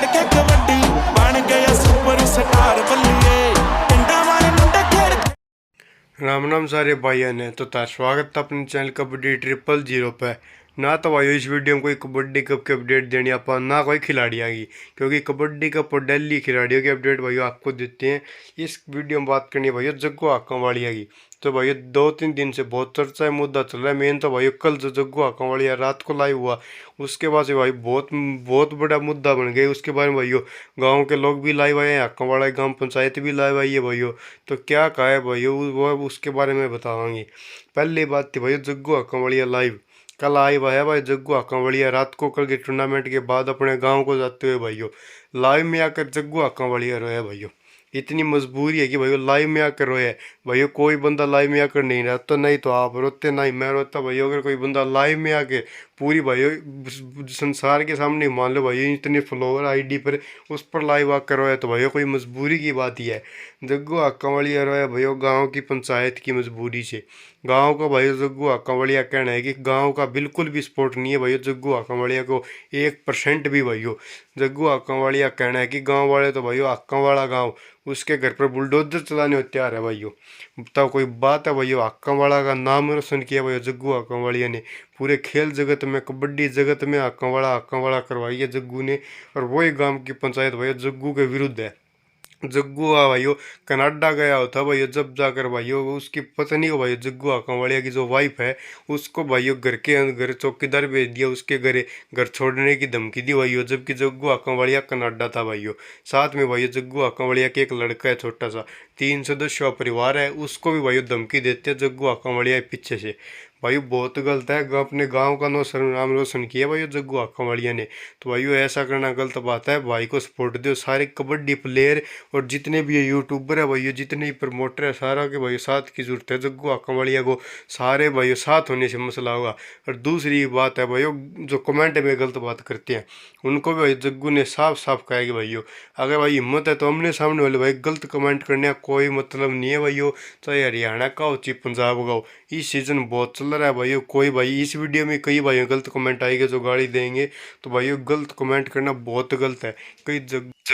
के कबड्डी बन गया सुपर स्टार बल्लिए पिंडा वाले मुंडे खेल। राम राम सारे भाइयों ने तो स्वागत है अपने चैनल कबड्डी 000 पे। ना तो भाई इस वीडियो में कोई कबड्डी कप की अपडेट देनी आप ना कोई खिलाड़ी आएगी, क्योंकि कबड्डी कप और दिल्ली खिलाड़ियों की अपडेट भाई आपको देते हैं। इस वीडियो में बात करनी है भाई जग्गू हाकांवालिया की। तो भाई 2-3 दिन से बहुत चर्चा है, मुद्दा चल रहा है। मेन तो भाई कल जो जग्गू हाकांवालिया रात को लाइव हुआ उसके बाद से भाई बहुत बहुत बड़ा मुद्दा बन गया। उसके बारे में भाइयों गाँव के लोग भी लाइव आए हैं, हाकांवाला ग्राम पंचायत भी लाइव आई है भाइयों। तो क्या कहा है भाइयों वो उसके बारे में बतावाएंगे। पहली बात थी भाई जग्गू हाकांवालिया लाइव कल आइव है भाई। जग्गू हाकांवालिया रात को कल के टूर्नामेंट के बाद अपने गांव को जाते हुए भाइयों लाइव में आकर जग्गू हाकांवालिया रोया भाइयों। इतनी मजबूरी है कि भाइयों लाइव में आकर रोया भाइयों। कोई बंदा लाइव में आकर नहीं रहता, नहीं तो आप रोते नहीं मैं रोता भाइयों। अगर कोई बंदा लाइव में आके पूरी भाइयों संसार के सामने मान लो भाइयों इतने फॉलोअर आईडी पर उस पर लाइव आकर रोया तो भाइयों कोई मजबूरी की बात ही है। जग्गू हाकांवालिया रोया भाइयों गाँव की पंचायत की मजबूरी से। गांव का भाई जग्गू हाकांवालिया कहना है कि गांव का बिल्कुल भी सपोर्ट नहीं है भाई जग्गू हाकांवालिया को 1% भी भाइयों। जग्गू हाकांवालिया कहना है कि गांव वाले तो भाइयों हाकांवाला गांव उसके घर पर बुलडोजर चलाने को तैयार है भाइयों। बताओ कोई बात है भाइयों। हाकांवाला का नाम रोशन किया भाई जग्गू हाकांवालिया ने। पूरे खेल जगत में कबड्डी जगत में हाकांवाला करवाई है जग्गू ने। और वही गांव की पंचायत भाई जग्गू के विरुद्ध है। जग्गू भाइयों कनाडा गया होता भाइयों, जब जाकर भाइयों उसकी पत्नी को भाइयों जग्गू हाकांवालिया की जो वाइफ है उसको भाइयों घर चौकीदार भेज दिया, उसके घर छोड़ने की धमकी दी भाइयों। जबकि जग्गू हाकांवालिया कनाडा था भाइयों। साथ में भाइयों जग्गू हाकांवालिया के एक लड़का है छोटा सा 3 सदस्यों परिवार है, उसको भी भाइयों धमकी देते हैं जग्गू हाकांवालिया पीछे से। भाई बहुत गलत है। अपने गांव का नाम रोशन किया भाई जग्गू हाकांवालिया ने। तो भाई ऐसा करना गलत बात है। भाई को सपोर्ट दो। सारे कबड्डी प्लेयर और जितने भी यूट्यूबर है भाई जितने भी प्रमोटर है सारा के भाई साथ की जरूरत है जग्गू हाकांवालिया को। सारे भाई साथ होने से मसला होगा। और दूसरी बात है भाई जो कमेंट में गलत बात करते हैं उनको भी भाई जग्गू ने साफ साफ कहा कि भाइयों अगर भाई हिम्मत है तो हमने सामने वाले भाई गलत कमेंट करने का कोई मतलब नहीं है भाइयों। चाहे हरियाणा का हो चाहे पंजाब का हो, इस सीज़न बहुत चल रहा है भाइयों। कोई भाई इस वीडियो में कई भाइयों गलत कमेंट आएंगे जो गाली देंगे, तो भाइयों गलत कमेंट करना बहुत गलत है।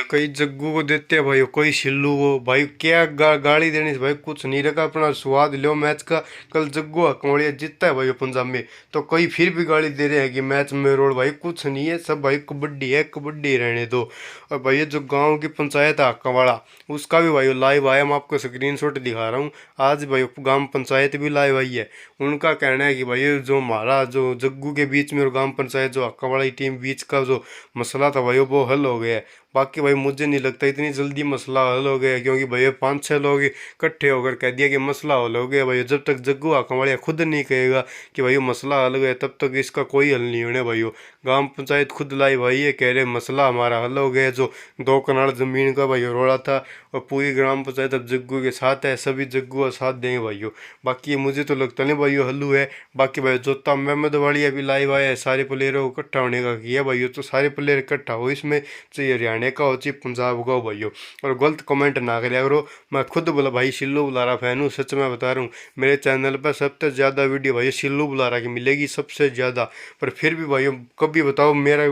कई जग्गू को देते हैं भाइयों, कोई सिल्लू को। भाई क्या गाली देने से भाई कुछ नहीं रखा, अपना स्वाद लो मैच का। कल जग्गू हाकांवालिया जीतता है भाई पंजाब में, तो कई फिर भी गाली दे रहे हैं कि मैच में रोड भाई कुछ नहीं है। सब भाई कबड्डी है, कबड्डी रहने दो। और भाई जो गाँव की पंचायत है हाकांवाला उसका भी भाई लाइव आया, मैं आपको स्क्रीनशॉट दिखा रहा हूँ। आज भाई ग्राम पंचायत भी लाइव आई है। उनका कहना है कि भाई जो हमारा जो जग्गू के बीच में और ग्राम पंचायत जो हाकांवाला की टीम बीच का जो मसला था भाई वो हल हो गया है। बाकी भाई मुझे नहीं लगता इतनी जल्दी मसला हल हो गया, क्योंकि भाई 5-6 लोग इकट्ठे होकर कह दिया कि मसला हल हो गया भाई। जब तक जग्गू हाकांवालिया खुद नहीं कहेगा कि भाई मसला हल हो गया तब तक इसका कोई हल नहीं होने भाई। ग्राम पंचायत खुद लाई भाई ये कह रहे मसला हमारा हल हो गया। जो 2 कनाल ज़मीन का भाई रोड़ा था और पूरी ग्राम पंचायत अब जग्गू के साथ है, सभी जग्गू का साथ देंगे भाइयों। बाकी मुझे तो लगता नहीं भाइयों हल्लू है। बाकी भाई जोता महमद वालिया भी लाइव आया है, सारे प्लेयरों को इकट्ठा होने का किया भाइयों। तो सारे प्लेयर इकट्ठा हो इसमें, चाहे हरियाणा का हो चाहे पंजाब का हो भाइयों। और गलत कमेंट ना करिया करो। मैं खुद बोला भाई शिल्लू बुलारा फैन हूँ, सच में बता रहा हूँ। मेरे चैनल पर सबसे ज़्यादा वीडियो भाई शिल्लू बुलारा की मिलेगी सबसे ज़्यादा। पर फिर भी भाइयों कभी बताओ मेरा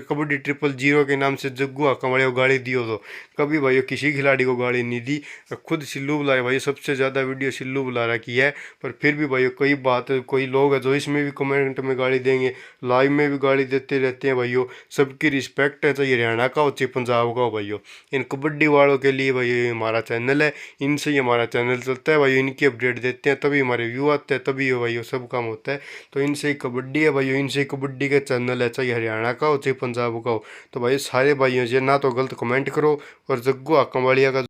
कबड्डी 000 के नाम से जग्गू हाकांवालिया को गाली दी हो तो कभी भाइयों किसी खिलाड़ी को गाली नहीं दी। खुद शिल्लू बुलारा भाई सबसे ज़्यादा वीडियो शिल्लू बुलारा की है। पर फिर भी भाइयों कोई लोग हैं जो इसमें भी कमेंट में गाली देंगे, लाइव में भी गाली देते रहते हैं भाइयों। सबकी रिस्पेक्ट है, चाहे हरियाणा का हो चाहे पंजाब का हो भाइयों। इन कबड्डी वालों के लिए भाई हमारा चैनल है, इनसे ही हमारा चैनल चलता है भाई। इनकी अपडेट देते हैं तभी हमारे व्यू आते हैं, तभी भाइयों सब काम होता है। तो इनसे ही कबड्डी है भाइयों, इनसे ही कबड्डी का चैनल है, चाहे हरियाणा का हो चाहे पंजाब का हो। तो भाई सारे भाइयों से ना तो गलत कमेंट करो। और जग्गू हाकांवालिया का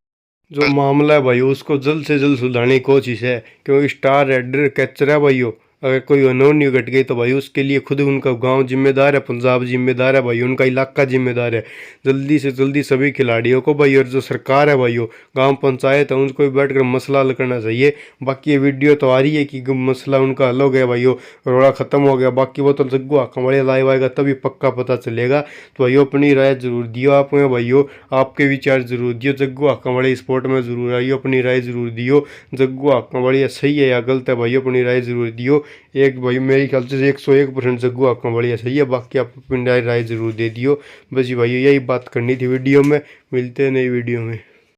जो मामला है भाई उसको जल्द से जल्द सुधारने की कोशिश है, क्योंकि स्टार रेडर कैचर है भाइयों। अगर कोई अनहोनी घट गई तो भाई उसके लिए खुद उनका गांव जिम्मेदार है, पंजाब जिम्मेदार है भाई, उनका इलाका जिम्मेदार है। जल्दी से जल्दी सभी खिलाड़ियों को भाई और जो सरकार है भाइयों गांव पंचायत है उनको भी बैठकर मसला हल करना चाहिए। बाकी ये वीडियो तो आ रही है कि मसला उनका हल हो गया भाइयों, रोड़ा ख़त्म हो गया। बाकी वो तो जग्गू हाकांवालिया लाइव आएगा तभी पक्का पता चलेगा। तो भाइयों अपनी राय जरूर दियो आप में भाइयों, आपके विचार जरूर दियो। जग्गू हाकांवालिया स्पोर्ट में जरूर आइयो, अपनी राय जरूर दियो। जग्गू हाकांवालिया सही है या गलत है भाइयों अपनी राय जरूर दियो। एक भाई मेरे ख्याल से 101% जग्गू आपका बढ़िया सही है, बाकी आप अपनी राय ज़रूर दे दियो। बस ये भाई यही बात करनी थी वीडियो में, मिलते हैं नई वीडियो में।